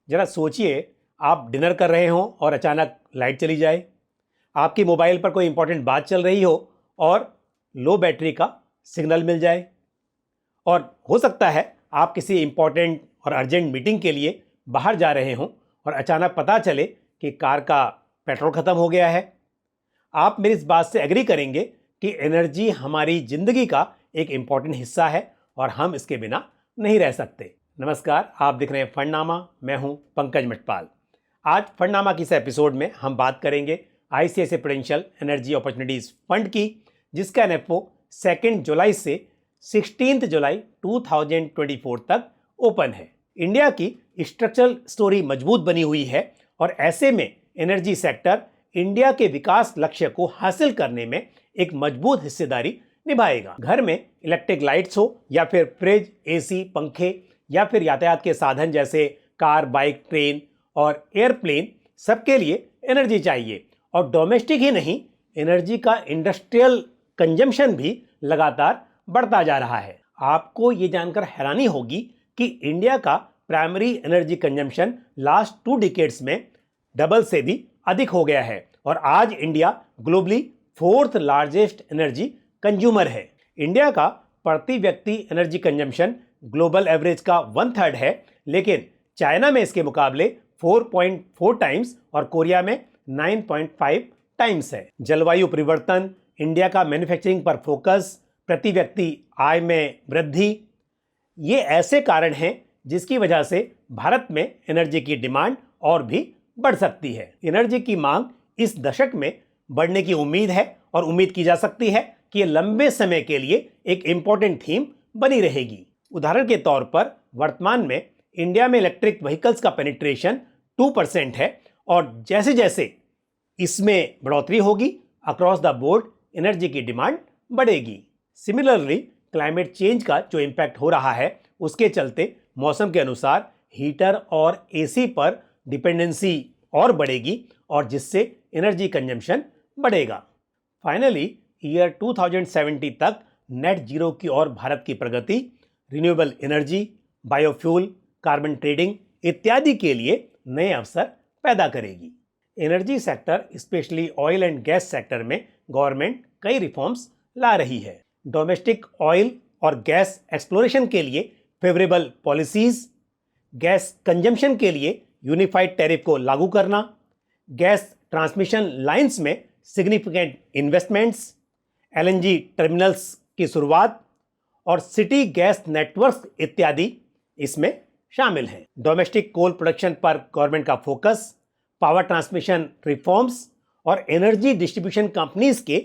जरा सोचिए, आप डिनर कर रहे हो और अचानक लाइट चली जाए। आपकी मोबाइल पर कोई इंपॉर्टेंट बात चल रही हो और लो बैटरी का सिग्नल मिल जाए। और हो सकता है आप किसी इंपॉर्टेंट और अर्जेंट मीटिंग के लिए बाहर जा रहे हों और अचानक पता चले कि कार का पेट्रोल खत्म हो गया है। आप मेरी इस बात से एग्री करेंगे कि एनर्जी हमारी जिंदगी का एक इंपॉर्टेंट हिस्सा है और हम इसके बिना नहीं रह सकते। नमस्कार, आप देख रहे हैं फंडनामा। मैं हूं पंकज मटपाल। आज फंडनामा की इस एपिसोड में हम बात करेंगे ICICI Prudential energy opportunities fund की, जिसका एनएफओ 2 जुलाई से 16 जुलाई 2024 तक ओपन है। इंडिया की स्ट्रक्चरल स्टोरी मजबूत बनी हुई है और ऐसे में एनर्जी सेक्टर इंडिया के विकास लक्ष्य को हासिल करने में एक मजबूत हिस्सेदारी निभाएगा। घर में इलेक्ट्रिक लाइट्स हो या फिर फ्रिज, एसी, पंखे या फिर यातायात के साधन जैसे कार, बाइक, ट्रेन और एयरप्लेन, सबके लिए एनर्जी चाहिए। और डोमेस्टिक ही नहीं, एनर्जी का इंडस्ट्रियल कंजम्पशन भी लगातार बढ़ता जा रहा है। आपको ये जानकर हैरानी होगी कि इंडिया का primary energy consumption last 2 decades में डबल से भी अधिक हो गया है और आज India globally 4th largest energy consumer है। इंडिया का प्रति व्यक्ति एनर्जी कंजम्पशन ग्लोबल एवरेज का 1/3 है, लेकिन चाइना में इसके मुकाबले 4.4 टाइम्स और कोरिया में 9.5 टाइम्स है। जलवायु परिवर्तन, इंडिया का मैन्युफैक्चरिंग पर फोकस, प्रति व्यक्ति आय में वृद्धि, ये ऐसे कारण हैं जिसकी वजह से भारत में एनर्जी की डिमांड और भी बढ़ सकती है। एनर्जी की मांग इस दशक में बढ़ने की उम्मीद है और उम्मीद की जा सकती है कि ये लंबे समय के लिए एक इंपॉर्टेंट थीम बनी रहेगी। उदाहरण के तौर पर वर्तमान में इंडिया में इलेक्ट्रिक व्हीकल्स का पेनिट्रेशन 2% है और जैसे जैसे इसमें बढ़ोतरी होगी, अक्रॉस द बोर्ड एनर्जी की डिमांड बढ़ेगी। सिमिलरली, क्लाइमेट चेंज का जो इम्पैक्ट हो रहा है, उसके चलते मौसम के अनुसार हीटर और एसी पर डिपेंडेंसी और बढ़ेगी और जिससे एनर्जी कंजम्पशन बढ़ेगा। फाइनली, ईयर 2070 तक नेट जीरो की ओर भारत की प्रगति renewable energy, biofuel, carbon trading इत्यादि के लिए नए अवसर पैदा करेगी। Energy sector, specially oil and gas sector में गवर्नमेंट कई रिफॉर्म्स ला रही है। डोमेस्टिक ऑयल और गैस एक्सप्लोरेशन के लिए फेवरेबल पॉलिसीज, गैस कंजम्पशन के लिए यूनिफाइड टैरिफ को लागू करना, गैस ट्रांसमिशन लाइंस में सिग्निफिकेंट इन्वेस्टमेंट्स, एलएनजी टर्मिनल्स की शुरुआत और सिटी गैस नेटवर्क इत्यादि इसमें शामिल हैं। डोमेस्टिक कोल प्रोडक्शन पर गवर्नमेंट का फोकस, पावर ट्रांसमिशन रिफॉर्म्स और एनर्जी डिस्ट्रीब्यूशन कंपनीज के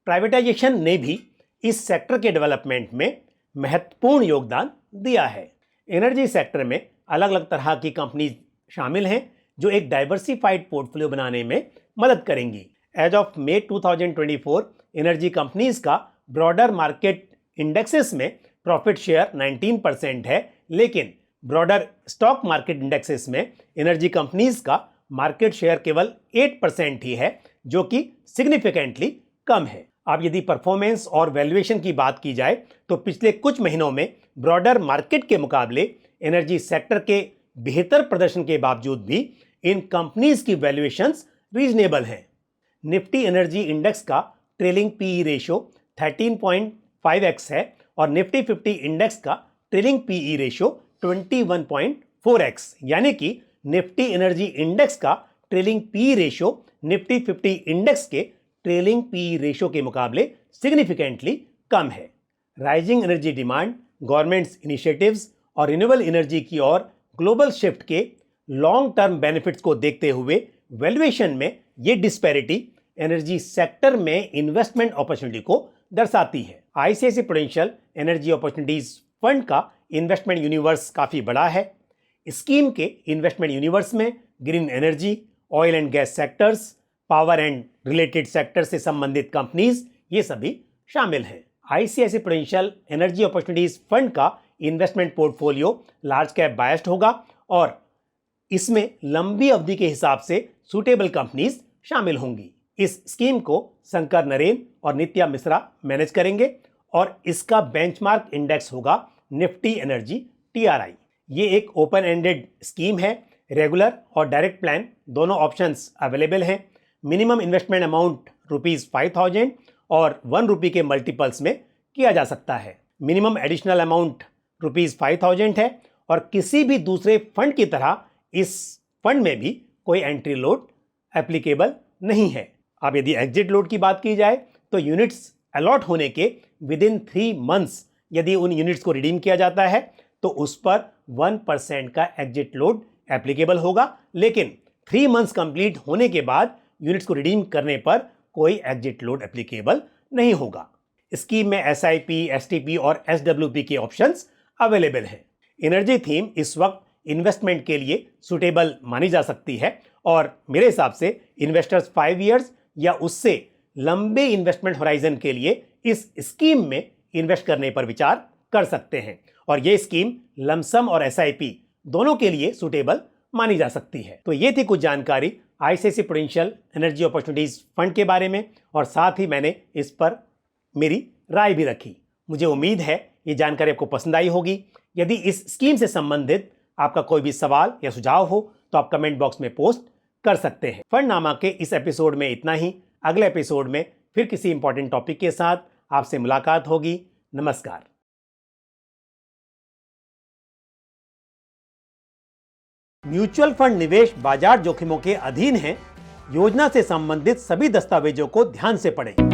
प्राइवेटाइजेशन ने भी इस सेक्टर के डेवलपमेंट में महत्वपूर्ण योगदान दिया है। एनर्जी सेक्टर में अलग अलग तरह की कंपनीज शामिल हैं जो एक डाइवर्सिफाइड पोर्टफोलियो बनाने में मदद करेंगी। As of May 2024 energy companies का ब्रॉडर मार्केट इंडेक्सेस में प्रॉफिट शेयर 19% है, लेकिन ब्रॉडर स्टॉक मार्केट इंडेक्सेस में एनर्जी कंपनीज का मार्केट शेयर केवल 8% ही है, जो कि सिग्निफिकेंटली कम है। अब यदि परफॉर्मेंस और वैल्यूएशन की बात की जाए तो पिछले कुछ महीनों में ब्रॉडर मार्केट के मुकाबले एनर्जी सेक्टर के बेहतर प्रदर्शन के बावजूद भी इन कंपनीज की वैल्यूएशंस रीजनेबल हैं। निफ्टी एनर्जी इंडेक्स का ट्रेलिंग पीई रेशियो 13.5x है और निफ्टी 50 इंडेक्स का ट्रेलिंग पीई रेशियो 21.4x, यानी कि निफ्टी एनर्जी इंडेक्स का trailing PE ratio Nifty 50 index के ट्रेलिंग पीई रेशियो के मुकाबले सिग्निफिकेंटली कम है। Rising energy demand, governments initiatives और रिन्यूएबल एनर्जी की ओर ग्लोबल शिफ्ट के लॉन्ग टर्म बेनिफिट्स को देखते हुए वैल्यूएशन में ये डिस्पैरिटी एनर्जी सेक्टर में इन्वेस्टमेंट अपॉर्चुनिटी को दर्शाती है। ICICI Prudential energy opportunities fund का इन्वेस्टमेंट यूनिवर्स काफ़ी बड़ा है। स्कीम के इन्वेस्टमेंट यूनिवर्स में green energy, oil and gas sectors, power and related sector से संबंधित कंपनीज, ये सभी शामिल हैं। ICICI Prudential energy opportunities fund का investment portfolio large cap biased होगा और इसमें लंबी अवधि के हिसाब से सूटेबल कंपनीज शामिल होंगी। इस स्कीम को शंकर नरेन और नित्या मिश्रा मैनेज करेंगे और इसका बेंचमार्क इंडेक्स होगा निफ्टी एनर्जी TRI। ये एक ओपन एंडेड स्कीम है रेगुलर और डायरेक्ट प्लान दोनों ऑप्शंस अवेलेबल हैं। मिनिमम इन्वेस्टमेंट अमाउंट ₹5000 और ₹1 के मल्टीपल्स में किया जा सकता है। मिनिमम एडिशनल अमाउंट ₹5000 है और किसी भी दूसरे फंड की तरह इस फंड में भी कोई एंट्री लोड एप्लीकेबल नहीं है। अब यदि एग्जिट लोड की बात की जाए तो यूनिट्स अलॉट होने के विद इन 3 मंथ्स यदि उन यूनिट्स को रिडीम किया जाता है तो उस पर 1% का एग्जिट लोड एप्लीकेबल होगा, लेकिन 3 मंथ्स कंप्लीट होने के बाद यूनिट्स को रिडीम करने पर कोई एग्जिट लोड एप्लीकेबल नहीं होगा। स्कीम में SIP, STP और SWP के ऑप्शंस अवेलेबल हैं। एनर्जी थीम इस वक्त इन्वेस्टमेंट के लिए सुटेबल मानी जा सकती है और मेरे हिसाब से इन्वेस्टर्स 5 इयर्स या उससे लंबे इन्वेस्टमेंट होराइजन के लिए इस स्कीम में इन्वेस्ट करने पर विचार कर सकते हैं और ये स्कीम लमसम और SIP दोनों के लिए सुटेबल मानी जा सकती है। तो ये थी कुछ जानकारी ICICI prudential energy opportunities fund के बारे में और साथ ही मैंने इस पर मेरी राय भी रखी। मुझे उम्मीद है ये जानकारी आपको पसंद आई होगी। यदि इस स्कीम से संबंधित आपका कोई भी सवाल या सुझाव हो तो आप कमेंट बॉक्स में पोस्ट कर सकते हैं। फंडनामा के इस एपिसोड में इतना ही। अगले एपिसोड में फिर किसी इंपॉर्टेंट टॉपिक के साथ आपसे मुलाकात होगी। नमस्कार। म्यूचुअल फंड निवेश बाजार जोखिमों के अधीन है। योजना से संबंधित सभी दस्तावेजों को ध्यान से पढ़ें।